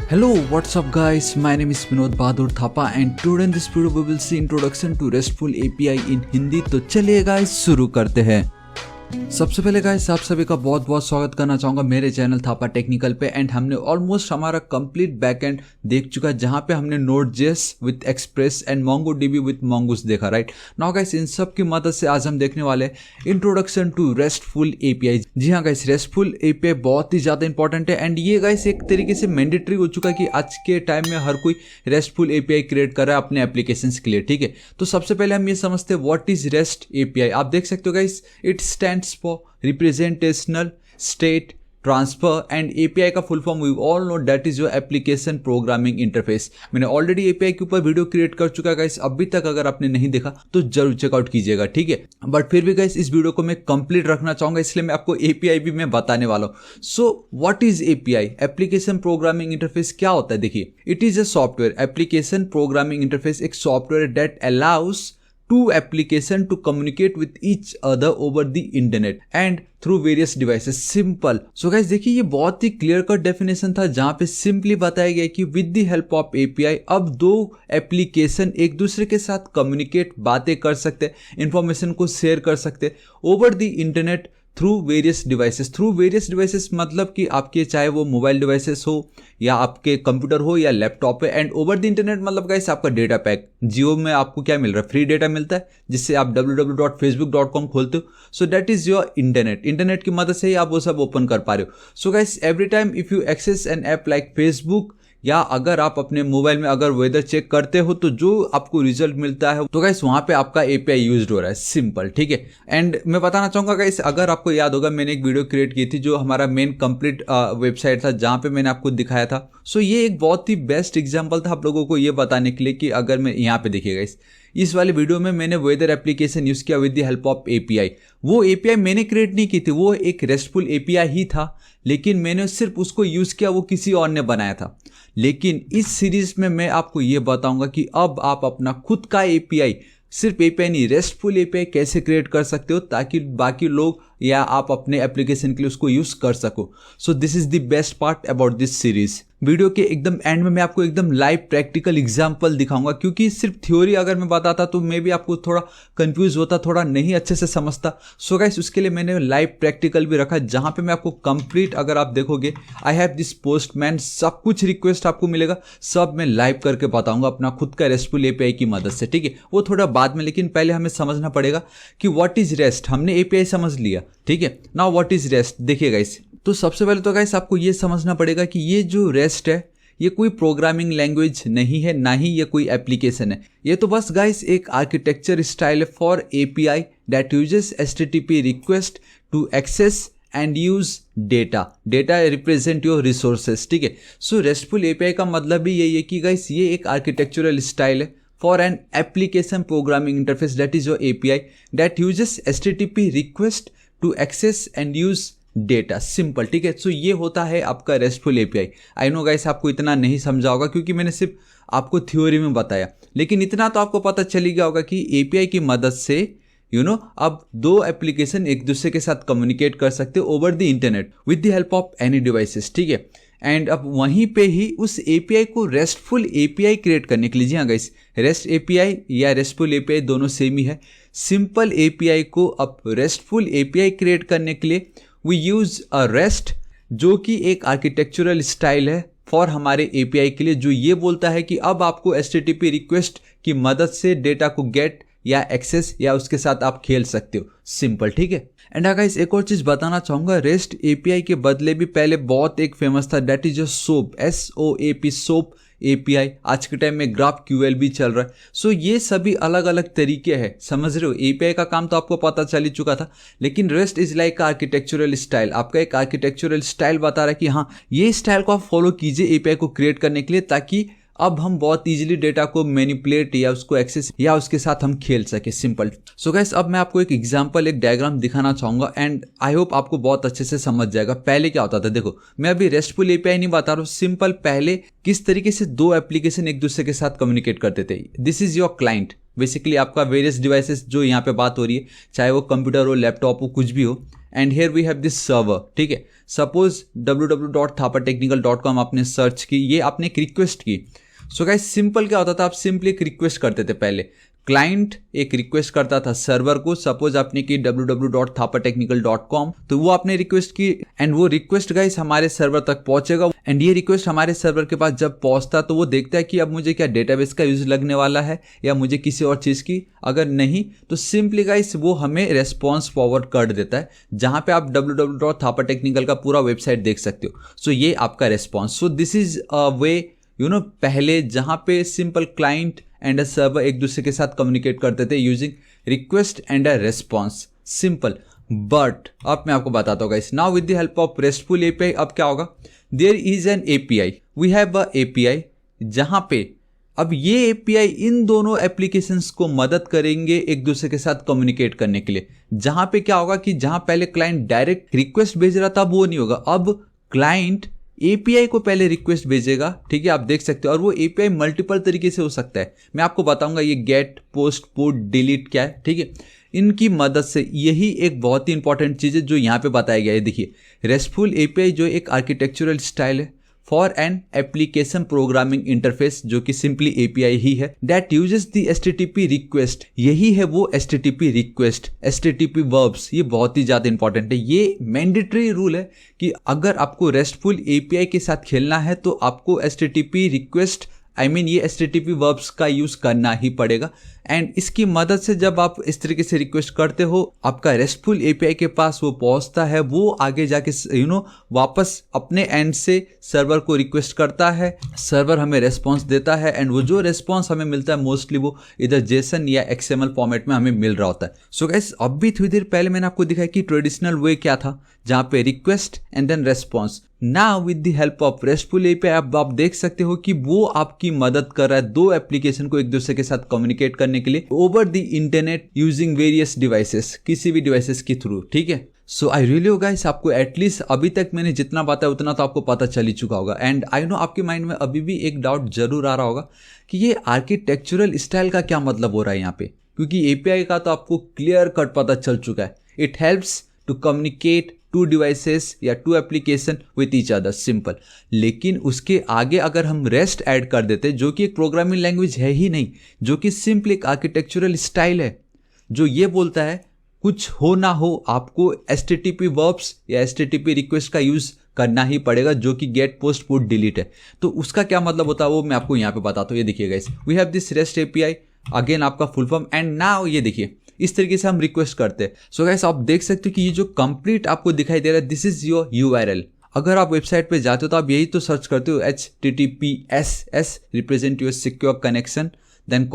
Hello, what's up guys? My name is Vinod Bahadur Thapa and today in this video we will see introduction to RESTful API in Hindi. तो चलिए guys शुरू करते हैं। सबसे पहले guys आप सभी का बहुत बहुत स्वागत करना चाहूँगा मेरे चैनल थापा टेक्निकल पे। एंड हमने ऑलमोस्ट हमारा कंप्लीट बैकएंड देख चुका है जहाँ पे हमने Node.js with express and MongoDB with Mongoose देखा, राइट। नाउ गाइस इन सब की मदद से आज हम देखने वाले इंट्रोडक्शन टू रेस्टफुल एपीआई। जी हाँ गाइस, रेस्टफुल एपीआई बहुत ही ज़्यादा इंपॉर्टेंट है एंड ये गाइस एक तरीके से मैंडेटरी हो चुका है कि आज के टाइम में हर कोई रेस्टफुल एपीआई क्रिएट कर रहा है अपने एप्लीकेशंस के लिए, ठीक है। तो सबसे पहले हम ये समझते हैं व्हाट इज रेस्ट एपीआई। आप देख सकते हो guys, it stands for representational state transfer and API का full form we all know that is your application programming interface. मैंने ऑलरेडी एपीआई के ऊपर वीडियो क्रिएट कर चुका है गाइस, अभी तक अगर आपने नहीं देखा तो जरूर चेकआउट कीजिएगा, ठीक है। बट फिर भी गाइस इस वीडियो को मैं कंप्लीट रखना चाहूंगा, इसलिए मैं आपको एपीआई भी मैं बताने वाला हूं। So what is API, application programming interface क्या होता है? देखिए, it is a software, application programming interface एक software that allows two application to communicate with each other over the internet and through various devices। Simple. So guys देखिए, ये बहुत ही clear cut definition था जहां पे सिंपली बताया गया कि with the help of API अब दो एप्लीकेशन एक दूसरे के साथ कम्युनिकेट, बातें कर सकते, इंफॉर्मेशन को शेयर कर सकते over the internet through various devices. Through various devices मतलब कि आपके चाहे वो मोबाइल डिवाइसेस हो या आपके कंप्यूटर हो या लैपटॉप है। एंड ओवर द इंटरनेट मतलब गाइस आपका डेटा पैक, जियो में आपको क्या मिल रहा है, फ्री डेटा मिलता है जिससे आप www.facebook.com खोलते हो। So that is your internet. Internet की मदद से ही आप वो सब ओपन कर पा रहे हो। So guys every time if you access an app like Facebook या अगर आप अपने मोबाइल में अगर वेदर चेक करते हो तो जो आपको रिजल्ट मिलता है तो गाइस वहां पे आपका एपीआई यूज्ड हो रहा है, सिंपल, ठीक है। एंड मैं बताना चाहूंगा गाइस, अगर आपको याद होगा मैंने एक वीडियो क्रिएट की थी जो हमारा मेन कंप्लीट वेबसाइट था जहां पे मैंने आपको दिखाया था। सो ये एक बहुत ही बेस्ट एग्जांपल था आप लोगों को ये बताने के लिए कि अगर मैं यहाँ पे देखिएगा इस वाले वीडियो में मैंने वेदर एप्लीकेशन यूज किया with the help of API. वो एपीआई मैंने क्रिएट नहीं की थी, वो एक रेस्टफुल एपीआई ही था, लेकिन मैंने सिर्फ उसको यूज किया, वो किसी और ने बनाया था। लेकिन इस सीरीज में मैं आपको ये बताऊंगा कि अब आप अपना खुद का एपीआई, सिर्फ एपीआई नहीं रेस्टफुल एपीआई कैसे क्रिएट कर सकते हो ताकि बाकी लोग या आप अपने एप्लीकेशन के लिए उसको यूज कर सको। सो this is the best part about this series. Video के एकदम एंड में मैं आपको एकदम लाइव प्रैक्टिकल एग्जांपल दिखाऊंगा, क्योंकि सिर्फ थ्योरी अगर मैं बताता तो मे भी आपको थोड़ा कंफ्यूज होता, थोड़ा नहीं अच्छे से समझता। सो गाइस उसके लिए मैंने लाइव प्रैक्टिकल भी रखा जहां पे मैं आपको कंप्लीट, अगर आप देखोगे आई हैव दिस पोस्टमैन, सब कुछ रिक्वेस्ट आपको मिलेगा, सब मैं लाइव करके बताऊंगा अपना खुद का रेस्टफुल एपीआई की मदद से, ठीक है। वो थोड़ा बाद में, लेकिन पहले हमें समझना पड़ेगा कि व्हाट इज रेस्ट। हमने एपीआई समझ लिया, ठीक है। नाउ व्हाट इज रेस्ट, देखिए गाइस, तो सबसे पहले तो गाइस आपको ये समझना पड़ेगा कि ये जो रेस्ट है ये कोई प्रोग्रामिंग लैंग्वेज नहीं है, ना ही ये कोई एप्लीकेशन है। ये तो बस गाइस एक आर्किटेक्चर स्टाइल है for API that uses HTTP request to access and use data. Data represent your resources, ठीक है। सो रेस्टफुल एपीआई का मतलब भी यही है कि गाइस ये एक आर्किटेक्चरल स्टाइल है for an application programming interface that is your API that uses HTTP request to access and use data, simple, ठीक है। सो ये होता है आपका RESTful API. I know guys आपको इतना नहीं समझा होगा क्योंकि मैंने सिर्फ आपको थ्योरी में बताया, लेकिन इतना तो आपको पता चल ही गया होगा कि एपीआई की मदद से अब दो एप्लीकेशन एक दूसरे के साथ कम्युनिकेट कर सकते हो over the internet with the help of any devices, ठीक है। एंड अब वहीं पे ही उस एपीआई को रेस्टफुल एपीआई क्रिएट करने के लिए, जी हाँ गाइस, रेस्ट एपीआई या रेस्टफुल एपीआई दोनों सेम ही है। सिंपल एपीआई को अब रेस्टफुल एपीआई क्रिएट करने के लिए वी यूज अ रेस्ट, जो कि एक आर्किटेक्चरल स्टाइल है फॉर हमारे एपीआई के लिए, जो ये बोलता है कि अब आपको एचटीटीपी रिक्वेस्ट की मदद से डेटा को गेट या एक्सेस या उसके साथ आप खेल सकते हो, सिंपल, ठीक है। एंड गाइस एक और चीज बताना चाहूंगा, रेस्ट एपीआई के बदले भी पहले बहुत एक फेमस था that is soap, SOAP, soap API. आज के टाइम में ग्राफ क्यूएल भी चल रहा है। सो ये सभी अलग अलग तरीके हैं, समझ रहे हो। एपीआई का काम तो आपको पता चल ही चुका था, लेकिन rest is like architectural style. आपका एक आर्किटेक्चरल स्टाइल बता रहा है कि हाँ ये स्टाइल को आप फॉलो कीजिए एपीआई को क्रिएट करने के लिए, ताकि अब हम बहुत इजीली डेटा को मैनिपुलेट या उसको एक्सेस या उसके साथ हम खेल सके, सिंपल। सो गाइस अब मैं आपको एक एग्जांपल, एक डायग्राम दिखाना चाहूंगा एंड आई होप आपको बहुत अच्छे से समझ जाएगा। पहले क्या होता था, देखो मैं अभी रेस्टफुल एपीआई नहीं बता रहा हूँ, सिंपल पहले किस तरीके से दो एप्लीकेशन एक दूसरे के साथ कम्युनिकेट करते थे। This is your client, basically आपका वेरियस डिवाइसेस जो यहाँ पे बात हो रही है, चाहे वो कंप्यूटर हो, लैपटॉप हो, कुछ भी हो, and here we have this server, ठीक है। सपोज www.thapatechnical.com आपने सर्च की, ये आपने एक रिक्वेस्ट की। सो गाइस सिंपल क्या होता था, आप सिंपली एक रिक्वेस्ट करते थे पहले, क्लाइंट एक रिक्वेस्ट करता था सर्वर को, सपोज आपने की www.thapatechnical.com, तो वो आपने रिक्वेस्ट की एंड वो रिक्वेस्ट गाइस हमारे सर्वर तक पहुंचेगा एंड ये रिक्वेस्ट हमारे सर्वर के पास जब पहुंचता तो वो देखता है कि अब मुझे क्या डेटाबेस का यूज लगने वाला है या मुझे किसी और चीज़ की, अगर नहीं तो सिंपली गाइस वो हमें रेस्पॉन्स फॉरवर्ड कर देता है, जहां पे आप www.thapatechnical का पूरा वेबसाइट देख सकते हो। सो ये आपका response. So this is a way पहले जहां पे simple client and a server एक दूसरे के साथ कम्युनिकेट करते थे using request and a response, simple. But अब मैं आपको बताता हूँ guys, now with the help of RESTful API अब क्या होगा, there is an API, we have a API, जहां पे अब ये एपीआई इन दोनों एप्लीकेशंस को मदद करेंगे एक दूसरे के साथ कम्युनिकेट करने के लिए। जहां पे क्या होगा कि जहां पहले क्लाइंट डायरेक्ट रिक्वेस्ट भेज रहा था अब वो नहीं होगा, अब क्लाइंट एपीआई को पहले रिक्वेस्ट भेजेगा, ठीक है, आप देख सकते हो। और वो एपीआई मल्टीपल तरीके से हो सकता है, मैं आपको बताऊंगा ये गेट, पोस्ट, पुट, डिलीट क्या है, ठीक है। इनकी मदद से यही एक बहुत ही इंपॉर्टेंट चीज़ है जो यहाँ पे बताया गया है। देखिए रेस्टफुल एपीआई जो एक आर्किटेक्चरल स्टाइल है for an application programming interface, जो कि सिंपली एपीआई ही है, that uses the HTTP request, यही है वो एचटीटीपी रिक्वेस्ट, एचटीटीपी वर्ब्स, ये बहुत ही ज़्यादा इंपॉर्टेंट है। ये मैंडेटरी रूल है कि अगर आपको रेस्टफुल एपीआई के साथ खेलना है तो आपको एचटीटीपी रिक्वेस्ट ये एचटीटीपी वर्ब्स का यूज करना ही पड़ेगा। एंड इसकी मदद से जब आप इस तरीके से रिक्वेस्ट करते हो, आपका रेस्टफुल एपीआई के पास वो पहुंचता है, वो आगे जाके वापस अपने एंड से सर्वर को रिक्वेस्ट करता है, सर्वर हमें रेस्पॉन्स देता है एंड वो जो रेस्पॉन्स हमें मिलता है मोस्टली वो इधर जेसन या एक्सएमएल फॉर्मेट में हमें मिल रहा होता है। सो गाइस अब भी थोड़ी देर पहले मैंने आपको दिखाया कि ट्रेडिशनल वे क्या था, जहां पे request and then response. Now with the help of RESTful API आप देख सकते हो कि वो आपकी मदद कर रहा है दो एप्लीकेशन को एक दूसरे के साथ कम्युनिकेट करने के लिए over the internet using various devices, किसी भी डिवाइसेस के थ्रू, ठीक है। सो आई रियली हो गाइस, आपको एटलीस्ट अभी तक मैंने जितना बताया उतना तो आपको पता चल ही चुका होगा। एंड आई नो आपके माइंड में अभी भी एक डाउट जरूर आ रहा होगा कि ये आर्किटेक्चरल स्टाइल का क्या मतलब हो रहा है यहाँ पे, क्योंकि एपीआई का तो आपको क्लियर कट पता चल चुका है, it helps to communicate two devices या two application with each other, simple. लेकिन उसके आगे अगर हम रेस्ट ऐड कर देते, जो कि एक प्रोग्रामिंग लैंग्वेज है ही नहीं, जो कि सिंपल एक आर्किटेक्चरल स्टाइल है, जो ये बोलता है कुछ हो ना हो आपको एचटीटीपी वर्ब्स या एचटीटीपी रिक्वेस्ट का यूज करना ही पड़ेगा, जो कि गेट, पोस्ट, पुट, डिलीट है। तो उसका क्या मतलब होता है वो मैं आपको यहाँ पे बताता हूँ। ये देखिए guys, we have this REST API, again आपका फुल फॉर्म, एंड नाउ ये देखिए इस तरीके से हम रिक्वेस्ट करते हैं। सो गाइस आप देख सकते हो कि ये जो कंप्लीट आपको दिखाई दे रहा है, दिस इज योर यूआरएल। अगर आप वेबसाइट पे जाते हो तो आप यही तो सर्च करते हो HTTPS represent your secure connection, then ://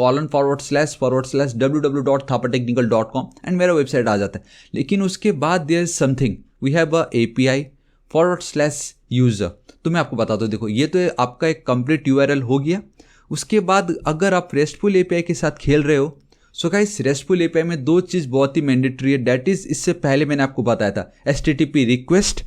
www.thapatechnical.com and मेरा वेबसाइट आ जाता है। लेकिन उसके बाद there is something, we have a API :/user। तो मैं आपको बताता हूँ, देखो ये तो आपका एक कंप्लीट यूआरएल हो गया। उसके बाद अगर आप रेस्टफुल एपीआई के साथ खेल रहे हो, सो गाइस रेस्टफुल एपीआई में दो चीज़ बहुत ही मैंडेटरी है, दैट इज इससे पहले मैंने आपको बताया था HTTP रिक्वेस्ट,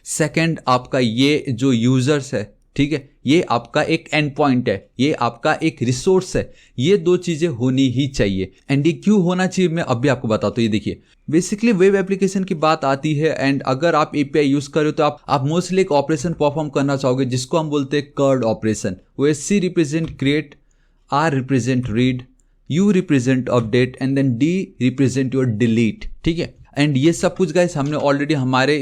सेकेंड आपका ये जो यूजर्स है, ठीक है, ये आपका एक एंड पॉइंट है, ये आपका एक रिसोर्स है, ये दो चीजें होनी ही चाहिए। एंड ये क्यों होना चाहिए मैं अभी आपको बताता हूँ। ये देखिए बेसिकली वेब एप्लीकेशन की बात आती है एंड अगर आप एपीआई यूज कर रहे हो तो आप मोस्टली एक ऑपरेशन परफॉर्म करना चाहोगे जिसको हम बोलते हैं कर्ड ऑपरेशन, वो C represent create, R represent read, U represent update and then D represent your delete, ठीक है। एंड ये सब कुछ गाइस हमने ऑलरेडी हमारे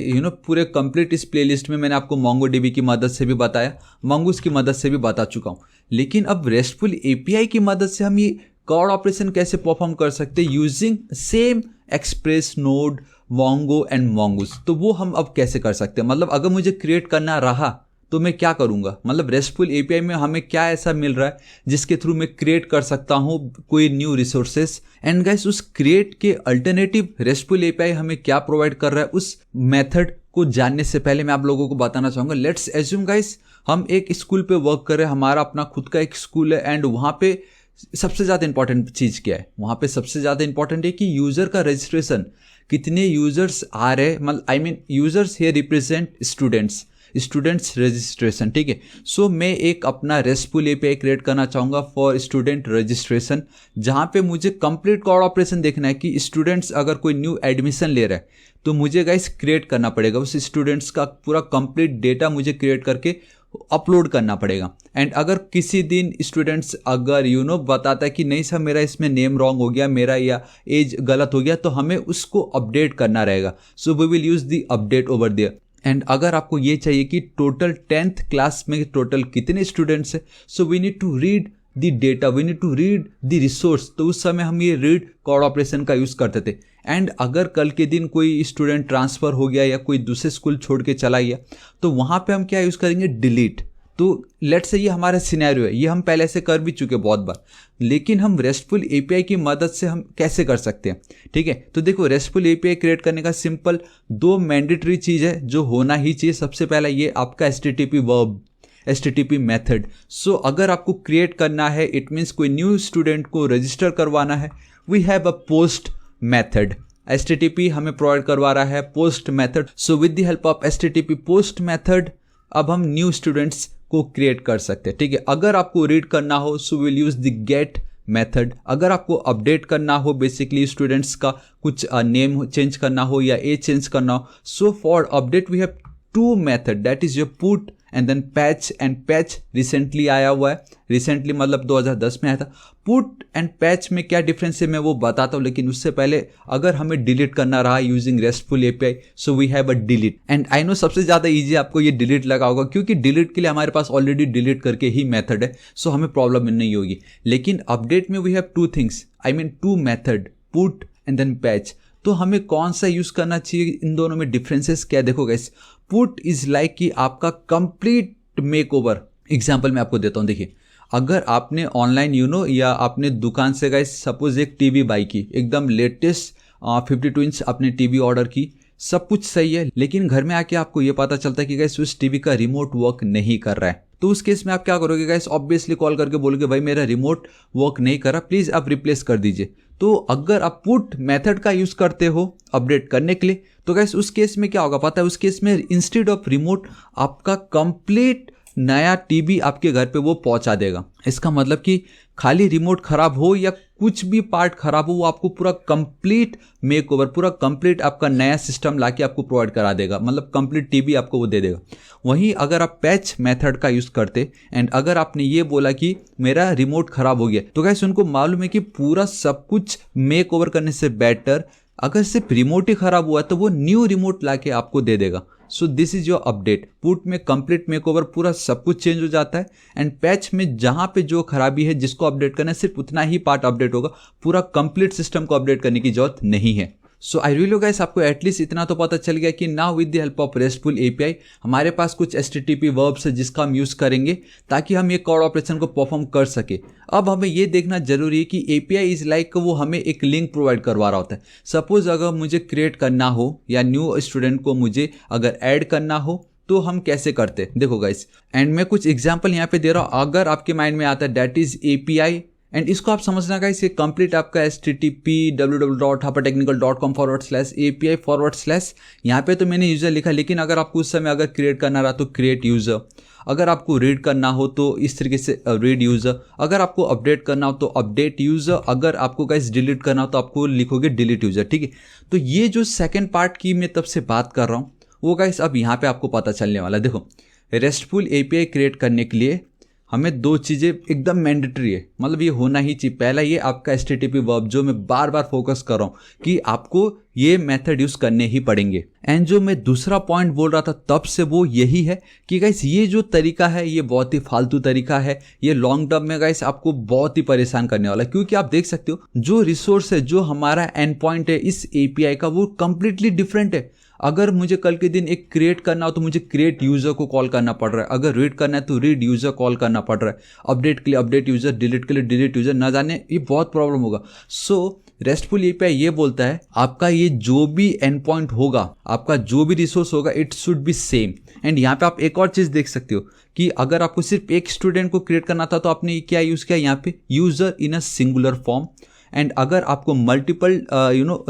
पूरे कंप्लीट इस प्लेलिस्ट में मैंने आपको MongoDB की मदद से भी बताया, Mongoose की मदद से भी बता चुका हूँ। लेकिन अब रेस्टफुल एपीआई की मदद से हम ये कर्ड ऑपरेशन कैसे परफॉर्म कर सकते हैं using same express node, Mongo and Mongoose। तो वो हम अब कैसे कर सकते हैं, मतलब अगर मुझे क्रिएट करना रहा तो मैं क्या करूंगा, मतलब रेस्टफुल एपीआई में हमें क्या ऐसा मिल रहा है जिसके थ्रू मैं क्रिएट कर सकता हूं कोई न्यू रिसोर्सेस। एंड गाइस उस क्रिएट के अल्टरनेटिव रेस्टफुल एपीआई हमें क्या प्रोवाइड कर रहा है, उस मेथड को जानने से पहले मैं आप लोगों को बताना चाहूंगा। लेट्स एज्यूम गाइस हम एक स्कूल पे वर्क कर रहे हैं, हमारा अपना खुद का एक स्कूल है एंड वहां पे सबसे ज्यादा इंपॉर्टेंट चीज क्या है, वहां पे सबसे ज्यादा इंपॉर्टेंट है कि यूजर का रजिस्ट्रेशन, कितने यूजर्स आ रहे, मतलब users here represent students, students registration, ठीक है। सो मैं एक अपना रेस्टफुल एपीआई क्रिएट करना चाहूँगा फॉर स्टूडेंट रजिस्ट्रेशन, जहाँ पे मुझे कंप्लीट कोड ऑपरेशन देखना है कि स्टूडेंट्स अगर कोई न्यू एडमिशन ले रहा है तो मुझे गाइस क्रिएट करना पड़ेगा, उस स्टूडेंट्स का पूरा कंप्लीट डेटा मुझे क्रिएट करके अपलोड करना पड़ेगा। एंड अगर किसी दिन स्टूडेंट्स अगर बताता है कि नहीं सर मेरा इसमें नेम रॉन्ग हो गया, मेरा या एज गलत हो गया, तो हमें उसको अपडेट करना रहेगा। So we will use the update over there. And अगर आपको ये चाहिए कि टोटल 10th क्लास में टोटल कितने स्टूडेंट्स हैं, so we need to read the data, we need to read the resource. तो उस समय हम ये रीड कोड ऑपरेशन का यूज़ करते थे। एंड अगर कल के दिन कोई स्टूडेंट ट्रांसफ़र हो गया या कोई दूसरे स्कूल छोड़ के चला गया, तो वहाँ पे हम क्या यूज़ करेंगे, डिलीट। तो लेट्स से ये हमारा सिनेरियो है, ये हम पहले से कर भी चुके बहुत बार, लेकिन हम रेस्टफुल एपीआई की मदद से हम कैसे कर सकते हैं, ठीक है। तो देखो रेस्टफुल एपीआई क्रिएट करने का सिंपल 2 मैंडेटरी चीज़ है जो होना ही चाहिए। सबसे पहला ये आपका HTTP verb, HTTP method. So अगर आपको क्रिएट करना है, इट मीन्स कोई न्यू स्टूडेंट को रजिस्टर करवाना है, we have a post method. HTTP हमें प्रोवाइड करवा रहा है post method. So with the help of HTTP post method अब हम न्यू स्टूडेंट्स को क्रिएट कर सकते हैं, ठीक है। अगर आपको रीड करना हो so will use the get method. अगर आपको अपडेट करना हो, बेसिकली स्टूडेंट्स का कुछ नेम चेंज करना हो या एज चेंज करना हो, so for update we have 2 method, that is your put and then patch. And patch recently आया हुआ है, रिसेंटली मतलब 2010 में आया था। पुट एंड पैच में क्या डिफरेंस है मैं वो बताता हूँ, लेकिन उससे पहले अगर हमें डिलीट करना रहा using RESTful API, so we have a delete. And I know सबसे ज़्यादा ईजी आपको ये डिलीट लगा होगा, क्योंकि डिलीट के लिए हमारे पास ऑलरेडी डिलीट करके ही मेथड है, सो हमें प्रॉब्लम नहीं होगी। लेकिन अपडेट में we have 2 things, I mean 2 method, put and then patch. तो हमें कौन सा यूज़ करना चाहिए, इन दोनों में डिफरेंसेस क्या है, देखो गाइस। पुट इज लाइक कि आपका कंप्लीट मेक ओवर। एग्जाम्पल मैं आपको देता हूँ, देखिए अगर आपने ऑनलाइन या आपने दुकान से गाइस सपोज एक टीवी बाई की, एकदम लेटेस्ट 52 इंच आपने टीवी ऑर्डर की, सब कुछ सही है, लेकिन घर में आके आपको ये पता चलता है कि गाइस उस टीवी का रिमोट वर्क नहीं कर रहा है। तो उस केस में आप क्या करोगे गाइस, ऑब्वियसली कॉल करके बोलोगे भाई मेरा रिमोट वर्क नहीं कर रहा, प्लीज़ आप रिप्लेस कर दीजिए। तो अगर आप पुट मेथड का यूज़ करते हो अपडेट करने के लिए, तो गाइस उस केस में क्या होगा पता है, उस केस में इंस्टेड ऑफ रिमोट आपका कंप्लीट नया टीवी आपके घर पे वो पहुंचा देगा। इसका मतलब कि खाली रिमोट खराब हो या कुछ भी पार्ट खराब हो, वो आपको पूरा कंप्लीट मेक ओवर, पूरा कंप्लीट आपका नया सिस्टम लाके आपको प्रोवाइड करा देगा, मतलब कंप्लीट टीवी आपको वो दे देगा। वहीं अगर आप पैच मेथड का यूज़ करते एंड अगर आपने ये बोला कि मेरा रिमोट खराब हो गया, तो गाइस उनको मालूम है कि पूरा सब कुछ मेक ओवर करने से बेटर अगर सिर्फ रिमोट ही खराब हुआ तो वो न्यू रिमोट लाके आपको दे देगा। सो this is your update. Put में कंप्लीट मेकओवर, पूरा सब कुछ चेंज हो जाता है। एंड पैच में जहां पे जो खराबी है जिसको अपडेट करना है सिर्फ उतना ही पार्ट अपडेट होगा, पूरा कंप्लीट सिस्टम को अपडेट करने की जरूरत नहीं है। सो आई रियली गाइस आपको एटलीस्ट इतना तो पता चल गया कि now with the help of RESTful API हमारे पास कुछ एचटीटीपी वर्ब्स है जिसका हम यूज़ करेंगे ताकि हम ये कोड ऑपरेशन को परफॉर्म कर सके। अब हमें ये देखना जरूरी है कि एपीआई इज लाइक वो हमें एक लिंक प्रोवाइड करवा रहा होता है। सपोज अगर मुझे क्रिएट करना हो या न्यू स्टूडेंट को मुझे अगर ऐड करना हो तो हम कैसे करते हैं, देखो गाइस। एंड मैं कुछ एग्जाम्पल यहाँ पे दे रहा हूँ, अगर आपके माइंड में आता है दैट इज एपीआई। एंड इसको आप समझना गाइस, ये कंप्लीट आपका http www.thapatechnical.com/API/, यहाँ पे तो मैंने यूज़र लिखा, लेकिन अगर आपको उस समय अगर क्रिएट करना रहा तो क्रिएट यूज़र, अगर आपको रीड करना हो तो इस तरीके से रीड यूज़र, अगर आपको अपडेट करना हो तो अपडेट यूज़र, अगर आपको गाइस डिलीट करना हो तो आपको लिखोगे डिलीट यूज़र, ठीक है। तो ये जो सेकेंड पार्ट की मैं तब से बात कर रहा हूँ वो गाइस अब यहाँ पे आपको पता चलने वाला। देखो रेस्टफुल एपीआई क्रिएट करने के लिए हमें 2 चीज़ें एकदम मैंडेटरी है, मतलब ये होना ही चाहिए। पहला ये आपका एचटीटीपी वर्ब, जो मैं बार बार फोकस कर रहा हूँ कि आपको ये मेथड यूज़ करने ही पड़ेंगे। एंड जो मैं दूसरा पॉइंट बोल रहा था तब से वो यही है कि गाइस ये जो तरीका है ये बहुत ही फालतू तरीका है, ये लॉन्ग टर्म में गाइस आपको बहुत ही परेशान करने वाला है। क्योंकि आप देख सकते हो जो रिसोर्स है, जो हमारा एंड पॉइंट है इस एपीआई का, वो कंप्लीटली डिफरेंट है। अगर मुझे कल के दिन एक क्रिएट करना हो तो मुझे क्रिएट यूज़र को कॉल करना पड़ रहा है, अगर रीड करना है तो रीड यूज़र कॉल करना पड़ रहा है, अपडेट के लिए अपडेट यूज़र, डिलीट के लिए डिलीट यूज़र, ना जाने ये बहुत प्रॉब्लम होगा। सो रेस्टफुल एपीआई ये बोलता है आपका ये जो भी एंड पॉइंट होगा, आपका जो भी रिसोर्स होगा, it should be same. And यहाँ पे आप एक और चीज़ देख सकते हो कि अगर आपको सिर्फ एक स्टूडेंट को क्रिएट करना था तो आपने क्या यूज़ किया, यहाँ पे user in a singular form. And अगर आपको मल्टीपल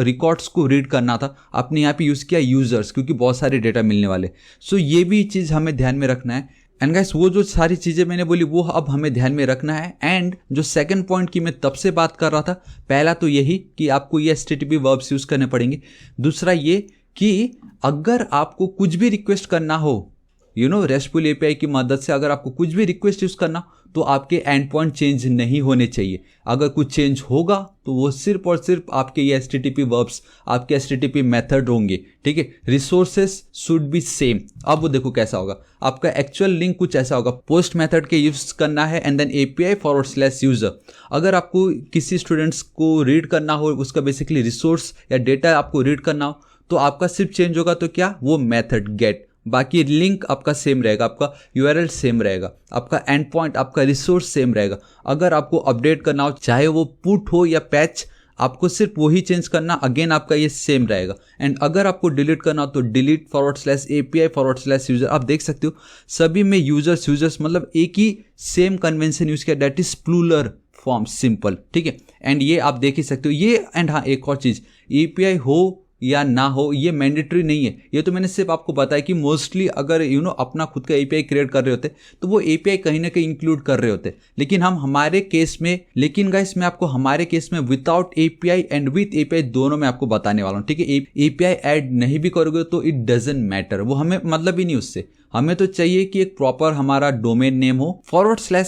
रिकॉर्ड्स को रीड करना था, आपने यहाँ पे यूज़ किया यूज़र्स, क्योंकि बहुत सारे डेटा मिलने वाले। सो ये भी चीज़ हमें ध्यान में रखना है। एंड गाइस वो जो सारी चीज़ें मैंने बोली वो अब हमें ध्यान में रखना है। एंड जो सेकंड पॉइंट की मैं तब से बात कर रहा था, पहला तो यही कि आपको ये HTTP वर्ब्स यूज़ करने पड़ेंगे। दूसरा ये कि अगर आपको कुछ भी रिक्वेस्ट करना हो RESTful API की मदद से, अगर आपको कुछ भी रिक्वेस्ट यूज़ करना तो आपके एंड पॉइंट चेंज नहीं होने चाहिए। अगर कुछ चेंज होगा तो वो सिर्फ और सिर्फ आपके ये HTTP वर्ब्स, आपके HTTP मेथड होंगे, ठीक है। Resources should be same. अब वो देखो कैसा होगा, आपका एक्चुअल लिंक कुछ ऐसा होगा, पोस्ट मेथड के यूज़ करना है एंड देन API/user। अगर आपको किसी स्टूडेंट्स को रीड करना हो, उसका बेसिकली रिसोर्स या डेटा आपको रीड करना हो, तो आपका सिर्फ चेंज होगा तो क्या, वो मेथड गेट, बाकी लिंक आपका सेम रहेगा, आपका URL सेम रहेगा, आपका एंड पॉइंट, आपका रिसोर्स सेम रहेगा। अगर आपको अपडेट करना हो, चाहे वो पुट हो या पैच, आपको सिर्फ वही चेंज करना, अगेन आपका ये सेम रहेगा। एंड अगर आपको डिलीट करना हो तो delete/API/user। आप देख सकते हो सभी में यूजर्स मतलब एक ही सेम कन्वेंशन यूज किया, that is plural form, simple, ठीक है। एंड ये आप देख ही सकते हो ये। एंड हाँ, एक और चीज़, API हो या ना हो ये मैंडेटरी नहीं है। ये तो मैंने सिर्फ आपको बताया कि मोस्टली अगर अपना खुद का API क्रिएट कर रहे होते तो वो API कहीं ना कहीं इंक्लूड कर रहे होते, लेकिन हम हमारे केस में, लेकिन गाइस मैं आपको हमारे केस में without API and with API दोनों में आपको बताने वाला हूँ, ठीक है। API ऐड नहीं भी करोगे तो इट डजंट मैटर, वो हमें मतलब ही नहीं उससे। हमें तो चाहिए कि एक प्रॉपर हमारा डोमेन नेम हो, /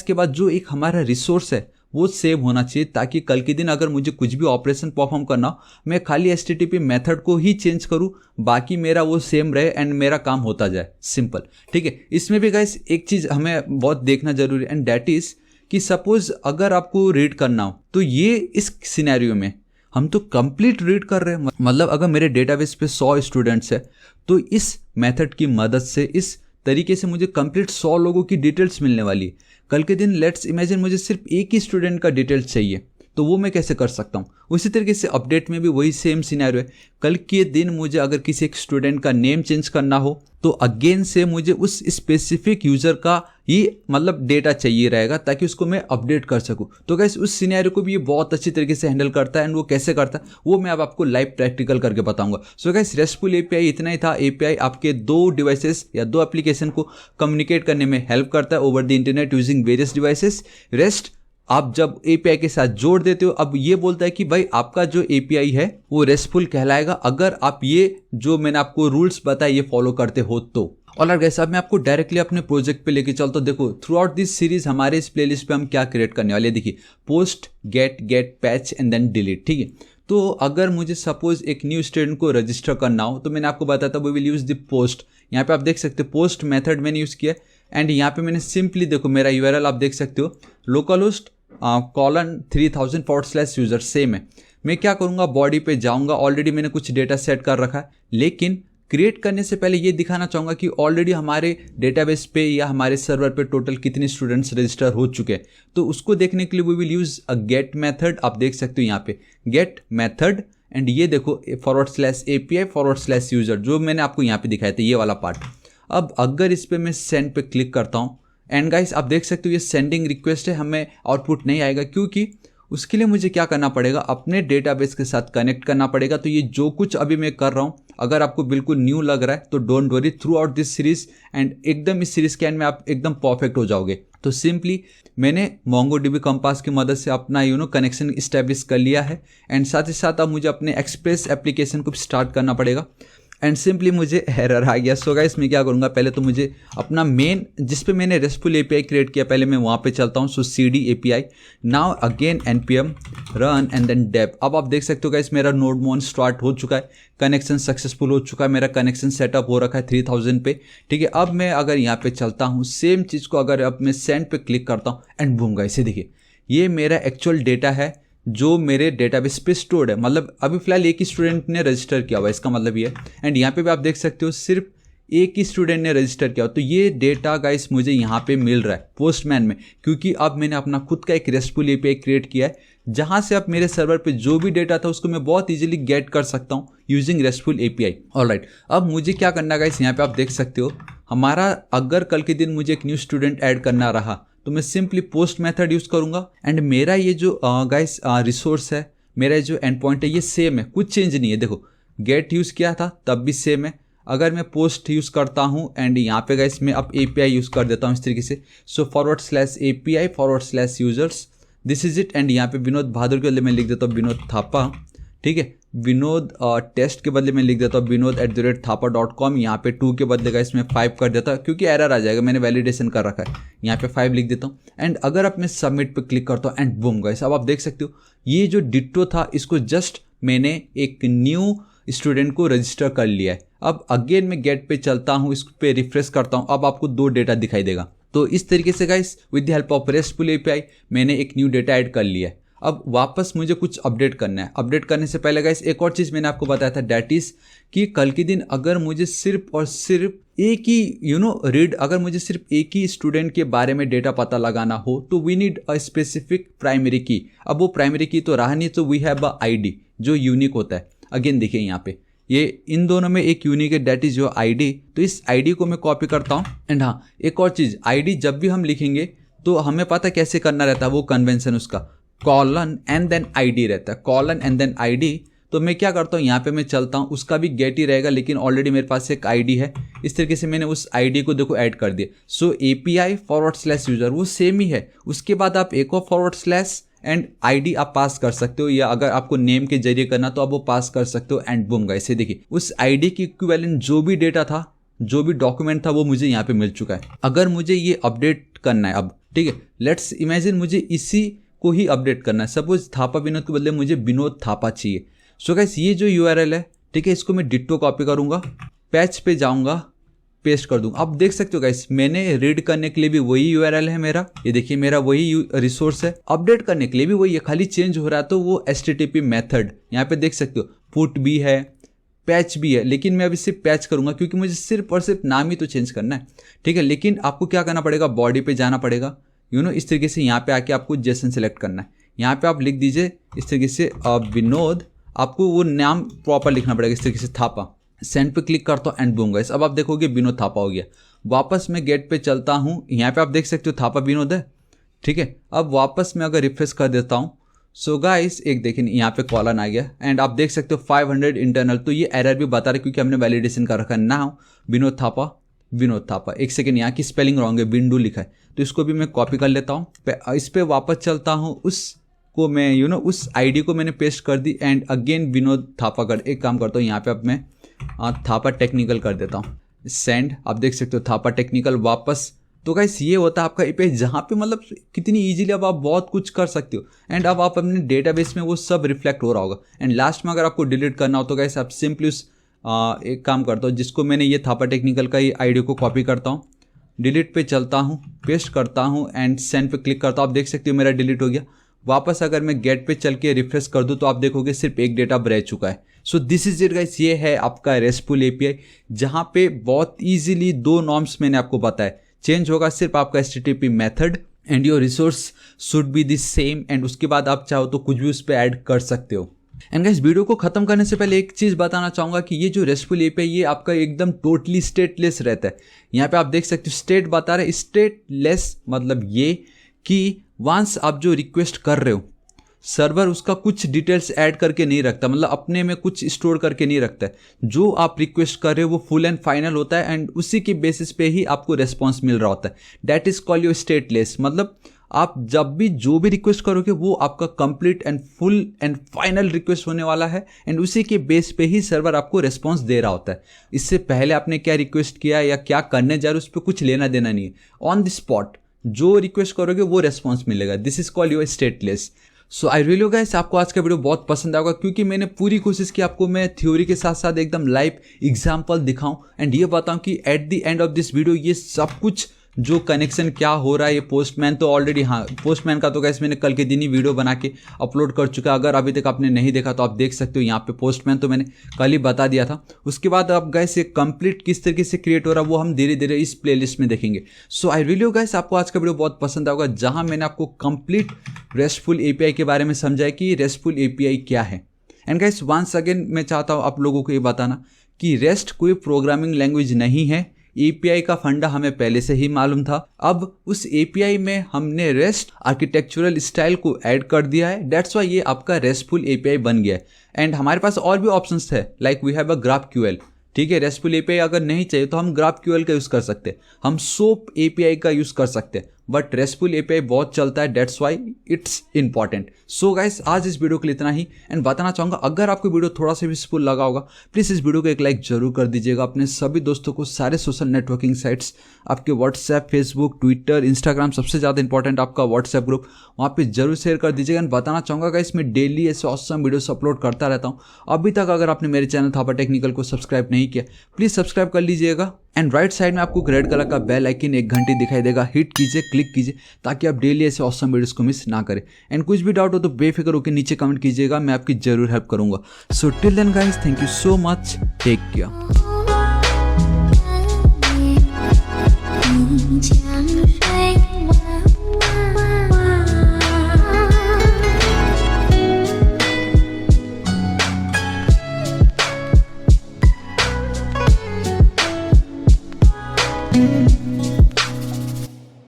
के बाद जो एक हमारा रिसोर्स है वो सेव होना चाहिए, ताकि कल के दिन अगर मुझे कुछ भी ऑपरेशन परफॉर्म करना हो, मैं खाली HTTP मेथड को ही चेंज करूं, बाकी मेरा वो सेम रहे एंड मेरा काम होता जाए, सिंपल, ठीक है। इसमें भी गाइस एक चीज़ हमें बहुत देखना जरूरी है, एंड दैट इज कि सपोज अगर आपको रीड करना हो तो ये इस सिनेरियो में हम तो कंप्लीट रीड कर रहे हैं, मतलब अगर मेरे डेटाबेस पे 100 स्टूडेंट्स है तो इस मेथड की मदद से, इस तरीके से मुझे कंप्लीट 100 लोगों की डिटेल्स मिलने वाली है। कल के दिन लेट्स इमेजिन मुझे सिर्फ एक ही स्टूडेंट का डिटेल्स चाहिए, तो वो मैं कैसे कर सकता हूँ। उसी तरीके से अपडेट में भी वही सेम सिनेरियो है। कल के दिन मुझे अगर किसी एक स्टूडेंट का नेम चेंज करना हो तो अगेन से मुझे उस स्पेसिफिक यूज़र का ही मतलब डेटा चाहिए रहेगा, ताकि उसको मैं अपडेट कर सकूं। तो गाइस उस सिनेरियो को भी ये बहुत अच्छी तरीके से हैंडल करता है, एंड वो कैसे करता है वो मैं अब आपको लाइव प्रैक्टिकल करके बताऊंगा। सो गाइस RESTful API इतना ही था। API आपके 2 डिवाइसेस या 2 एप्लीकेशन को कम्युनिकेट करने में हेल्प करता है over the internet using various devices. Rest आप जब API के साथ जोड़ देते हो, अब ये बोलता है कि भाई आपका जो API है वो RESTful कहलाएगा अगर आप ये जो मैंने आपको रूल्स बताए ये फॉलो करते हो तो। ऑलराइट गाइस, अब मैं आपको डायरेक्टली अपने प्रोजेक्ट पे लेके चलता हूं। देखो थ्रू आउट दिस सीरीज हमारे इस प्लेलिस्ट पे हम क्या क्रिएट करने वाले हैं, देखिए post, get, patch and then delete, ठीक है। तो अगर मुझे सपोज एक न्यू स्टूडेंट को रजिस्टर करना हो तो मैंने आपको बताया था we will use the post. यहाँ पे आप देख सकते हो पोस्ट मेथड मैंने यूज किया, एंड यहाँ पे मैंने सिंपली देखो मेरा URL आप देख सकते हो localhost :3000/user सेम है। मैं क्या करूँगा, बॉडी पे जाऊँगा, ऑलरेडी मैंने कुछ डेटा सेट कर रखा है, लेकिन क्रिएट करने से पहले ये दिखाना चाहूँगा कि ऑलरेडी हमारे डेटाबेस पे या हमारे सर्वर पे टोटल कितने स्टूडेंट्स रजिस्टर हो चुके हैं। तो उसको देखने के लिए we will use a get method. आप देख सकते हो यहाँ पे गेट मेथड, एंड ये देखो /API/user जो मैंने आपको यहाँ पे दिखाया था, ये वाला पार्ट। अब अगर इस पर मैं सेंड पे क्लिक करता हूँ, एंड गाइस आप देख सकते हो ये सेंडिंग रिक्वेस्ट है, हमें आउटपुट नहीं आएगा, क्योंकि उसके लिए मुझे क्या करना पड़ेगा, अपने डेटाबेस के साथ कनेक्ट करना पड़ेगा। तो ये जो कुछ अभी मैं कर रहा हूँ, अगर आपको बिल्कुल न्यू लग रहा है तो don't worry, through out this series and एकदम इस सीरीज के एंड में आप एकदम परफेक्ट हो जाओगे। तो सिंपली मैंने MongoDB कंपास की मदद से अपना कनेक्शन इस्टेब्लिश कर लिया है, एंड साथ ही साथ अब मुझे अपने एक्सप्रेस एप्लीकेशन को स्टार्ट करना पड़ेगा, एंड सिंपली मुझे एरर आ गया। सो गाइस मैं क्या करूँगा, पहले तो मुझे अपना मेन जिस पे मैंने RESTful API क्रिएट किया पहले मैं वहाँ पे चलता हूँ। So CD API now again npm run and then dev. अब आप देख सकते हो गाइस मेरा नोडमोन स्टार्ट हो चुका है, कनेक्शन सक्सेसफुल हो चुका है, मेरा कनेक्शन सेटअप हो रखा है 3000 पे, ठीक है। अब मैं अगर यहाँ पे चलता हूँ, सेम चीज़ को अगर अब मैं सेंड पे क्लिक करता हूँ, एंड बूम गाइस ये देखिए ये मेरा एक्चुअल डेटा है जो मेरे डेटाबेस पे स्टोर्ड है। मतलब अभी फिलहाल एक ही स्टूडेंट ने रजिस्टर किया हुआ है, इसका मतलब ये है। एंड यहाँ पे भी आप देख सकते हो सिर्फ एक ही स्टूडेंट ने रजिस्टर किया हो, तो ये डेटा गाइस मुझे यहाँ पे मिल रहा है पोस्टमैन में, क्योंकि अब मैंने अपना खुद का एक RESTful API क्रिएट किया है, जहाँ से अब मेरे सर्वर पे जो भी डेटा था उसको मैं बहुत ईजिली गेट कर सकता हूँ यूजिंग RESTful API। ऑलराइट, अब मुझे क्या करना गाइस, यहाँ पे आप देख सकते हो हमारा अगर कल के दिन मुझे एक न्यू स्टूडेंट ऐड करना रहा तो मैं सिंपली पोस्ट मेथड यूज़ करूँगा, एंड मेरा ये जो गाइस रिसोर्स है मेरा जो एंड पॉइंट है ये सेम है, कुछ चेंज नहीं है। देखो गेट यूज़ किया था तब भी सेम है। अगर मैं पोस्ट यूज़ करता हूँ एंड यहाँ पे गाइस मैं अब API यूज़ कर देता हूँ इस तरीके से, सो /API/users, this is it. And यहाँ पे विनोद बहादुर के बदले मैं लिख देता हूँ विनोद थापा, ठीक है। विनोद टेस्ट के बदले मैं लिख देता हूँ vinod@thapa.com। यहाँ पे 2 के बदले गाइस मैं 5 कर देता हूँ क्योंकि एरर आ जाएगा, मैंने वैलिडेशन कर रखा है। यहाँ पे 5 लिख देता हूँ एंड अगर आप मैं सबमिट पे क्लिक करता हूँ एंड बूम गाइस, अब आप देख सकते हो ये जो डिट्टो था इसको जस्ट मैंने एक न्यू स्टूडेंट को रजिस्टर कर लिया है। अब अगेन मैं गेट पे चलता हूँ, इस पे रिफ्रेश करता हूँ, अब आपको 2 डेटा दिखाई देगा। तो इस तरीके से guys with the help of RESTful API मैंने एक न्यू डेटा ऐड कर लिया है। अब वापस मुझे कुछ अपडेट करना है। अपडेट करने से पहले गाइस एक और चीज़ मैंने आपको बताया था, डैट इज़ कि कल के दिन अगर मुझे सिर्फ और सिर्फ एक ही अगर मुझे सिर्फ एक ही स्टूडेंट के बारे में डेटा पता लगाना हो तो we need a specific primary key. अब वो प्राइमरी की तो रहा नहीं, तो वी हैव अ ID जो यूनिक होता है। अगेन देखिए यहाँ पे ये इन दोनों में एक यूनिक है, डैट इज योर ID। तो इस ID को मैं कॉपी करता हूँ एंड हाँ एक और चीज़, ID जब भी हम लिखेंगे तो हमें पता कैसे करना रहता है, वो कन्वेंशन उसका कॉलन एंड देन ID रहता है, कॉलन एंड देन ID। तो मैं क्या करता हूँ यहाँ पे मैं चलता हूँ, उसका भी गेट ही रहेगा लेकिन ऑलरेडी मेरे पास एक ID है। इस तरीके से मैंने उस ID को देखो ऐड कर दिया। सो API/user वो सेम ही है, उसके बाद आप एक और / एंड ID आप पास कर सकते हो, या अगर आपको नेम के जरिए करना तो आप वो पास कर सकते हो एंड बूम गाइस। देखिए उस ID की इक्विवेलेंट जो भी डेटा था, जो भी डॉक्यूमेंट था वो मुझे यहाँ पे मिल चुका है। अगर मुझे ये अपडेट करना है अब, ठीक है, लेट्स इमेजिन मुझे इसी को ही अपडेट करना है। सपोज थापा विनोद के बदले मुझे विनोद थापा चाहिए। सो गाइस ये जो URL है, ठीक है, इसको मैं डिट्टो कॉपी करूँगा, पैच पे जाऊँगा, पेस्ट कर दूंगा। आप देख सकते हो गाइस मैंने रीड करने के लिए भी वही URL है मेरा, ये देखिए मेरा वही रिसोर्स है, अपडेट करने के लिए भी वही है, खाली चेंज हो रहा है तो वो HTTP मेथड यहाँ पे देख सकते हो, पुट भी है, पैच भी है, लेकिन मैं अभी सिर्फ पैच करूंगा क्योंकि मुझे सिर्फ और सिर्फ नाम ही तो चेंज करना है, ठीक है। लेकिन आपको क्या करना पड़ेगा, बॉडी पे जाना पड़ेगा, इस तरीके से यहाँ पे आके आपको जेसन सेलेक्ट करना है। यहाँ पे आप लिख दीजिए इस तरीके से विनोद, आपको वो नाम प्रॉपर लिखना पड़ेगा इस तरीके से थापा। सेंड पे क्लिक करता हूँ एंड बूम गाइस, अब आप देखोगे विनोद थापा हो गया। वापस मैं गेट पे चलता हूँ, यहाँ पे आप देख सकते हो थापा विनोद है, ठीक है। अब वापस मैं अगर रिफ्रेश कर देता हूँ, सो गाइस एक देखिए यहाँ पे कॉलन आ गया एंड आप देख सकते हो 500 इंटरनल, तो ये एरर भी बता रहा है क्योंकि हमने वैलिडेशन कर रखा है ना। विनोद थापा, एक सेकेंड, यहाँ की स्पेलिंग रॉन्ग है, विंडो लिखा है, तो इसको भी मैं कॉपी कर लेता हूँ। इस पर वापस चलता हूँ, उसको मैं उस ID को मैंने पेस्ट कर दी एंड अगेन विनोद थापा कर, एक काम करता हूँ यहाँ पे अब मैं थापा टेक्निकल कर देता हूँ, सेंड। आप देख सकते हो थापा टेक्निकल वापस। तो गाइस ये होता है आपका API, जहाँ पे मतलब कितनी इजीली अब आप बहुत कुछ कर सकते हो एंड अब आप अपने डेटाबेस में वो सब रिफ्लेक्ट हो रहा होगा। एंड लास्ट में अगर आपको डिलीट करना हो तो गाइस आप सिंपली उस एक काम करता हूँ, जिसको मैंने ये थापा टेक्निकल का ही ID को कॉपी करता हूँ, डिलीट पे चलता हूँ, पेस्ट करता हूँ एंड सेंड पे क्लिक करता हूँ। आप देख सकते हो मेरा डिलीट हो गया। वापस अगर मैं गेट पे चल के रिफ्रेश कर दूँ तो आप देखोगे सिर्फ एक डेटा अब रह चुका है। सो दिस इज इट गाइस, ये है आपका रेस्टफुल API, जहाँ पे बहुत ईजिली 2 नॉर्म्स मैंने आपको बताया, चेंज होगा सिर्फ आपका HTTP method and your resource should be the same, and उसके बाद आप चाहो तो कुछ भी उस पर ऐड कर सकते हो। एंड गाइस वीडियो को खत्म करने से पहले एक चीज़ बताना चाहूँगा कि ये जो रेस्टफुल API ये आपका एकदम टोटली स्टेटलेस रहता है। यहाँ पे आप देख सकते हो स्टेट बता रहे, स्टेटलेस मतलब ये कि वंस आप जो रिक्वेस्ट कर रहे हो सर्वर उसका कुछ डिटेल्स ऐड करके नहीं रखता, मतलब अपने में कुछ स्टोर करके नहीं रखता है। जो आप रिक्वेस्ट कर रहे हो वो फुल एंड फाइनल होता है एंड उसी के बेसिस पे ही आपको रेस्पॉन्स मिल रहा होता है। That is called your stateless, मतलब आप जब भी जो भी रिक्वेस्ट करोगे वो आपका complete and full and final request होने वाला है एंड उसी के बेस पे ही सर्वर आपको रेस्पॉन्स दे रहा होता है। इससे पहले आपने क्या रिक्वेस्ट किया या क्या करने जा रहे हो उस पर कुछ लेना देना नहीं है। ऑन द स्पॉट जो रिक्वेस्ट करोगे वो रेस्पॉन्स मिलेगा। This is called your stateless. So I really guys आपको आज का वीडियो बहुत पसंद आएगा क्योंकि मैंने पूरी कोशिश की आपको मैं थ्योरी के साथ साथ एकदम लाइव एग्जांपल दिखाऊं एंड ये बताऊं कि at the end of this video ये सब कुछ जो कनेक्शन क्या हो रहा है। ये पोस्टमैन तो ऑलरेडी, हाँ पोस्टमैन का तो गाइस मैंने कल के दिन ही वीडियो बना के अपलोड कर चुका है। अगर अभी तक आपने नहीं देखा तो आप देख सकते हो। यहाँ पे पोस्टमैन तो मैंने कल ही बता दिया था। उसके बाद अब गाइस ये कंप्लीट किस तरीके से क्रिएट हो रहा है वो हम धीरे धीरे इस प्लेलिस्ट में देखेंगे। सो आई रियली गाइस आपको आज का वीडियो बहुत पसंद आएगा जहाँ मैंने आपको कंप्लीट रेस्टफुल API के बारे में समझाया कि रेस्टफुल API क्या है। एंड गाइस वंस अगेन मैं चाहता हूँ आप लोगों को ये बताना कि रेस्ट कोई प्रोग्रामिंग लैंग्वेज नहीं है, एपीआई का फंडा हमें पहले से ही मालूम था। अब उस एपीआई में हमने रेस्ट आर्किटेक्चरल स्टाइल को ऐड कर दिया है, दैट्स वाई ये आपका रेस्टफुल एपीआई बन गया है। एंड हमारे पास और भी ऑप्शंस है, like we have a graph QL. ठीक है, रेस्टफुल एपीआई अगर नहीं चाहिए तो हम ग्राफ क्यूएल का यूज़ कर सकते हैं, हम सोप एपीआई का यूज़ कर सकते हैं, बट रेस्टफुल एपीआई बहुत चलता है, that's why it's important. So guys, आज इस वीडियो के लिए इतना ही। एंड बताना चाहूँगा, अगर आपको वीडियो थोड़ा सा भी यूजफुल लगा होगा, प्लीज़ इस वीडियो को एक लाइक जरूर कर दीजिएगा। अपने सभी दोस्तों को सारे सोशल नेटवर्किंग साइट्स, आपके व्हाट्सएप, फेसबुक, ट्विटर, इंस्टाग्राम, सबसे ज़्यादा इंपॉर्टेंट आपका व्हाट्सएप ग्रुप, वहाँ पे जरूर शेयर कर दीजिएगा। एंड बताना चाहूँगा गाइस, मैं डेली ऐसे ऑसम वीडियोस अपलोड करता रहता हूँ। अभी तक अगर आपने मेरे चैनल थापा टेक्निकल को सब्सक्राइब नहीं किया, प्लीज़ सब्सक्राइब कर लीजिएगा। एंड राइट साइड में आपको रेड कलर का बेल आइकन 1 घंटे दिखाई देगा, हिट कीजिए, क्लिक कीजिए, ताकि आप डेली ऐसे ऑसम वीडियोस को मिस ना करें। एंड कुछ भी डाउट हो तो बेफिक्र होकर नीचे कमेंट कीजिएगा, मैं आपकी जरूर हेल्प करूंगा। So till then guys, thank you so much, take care.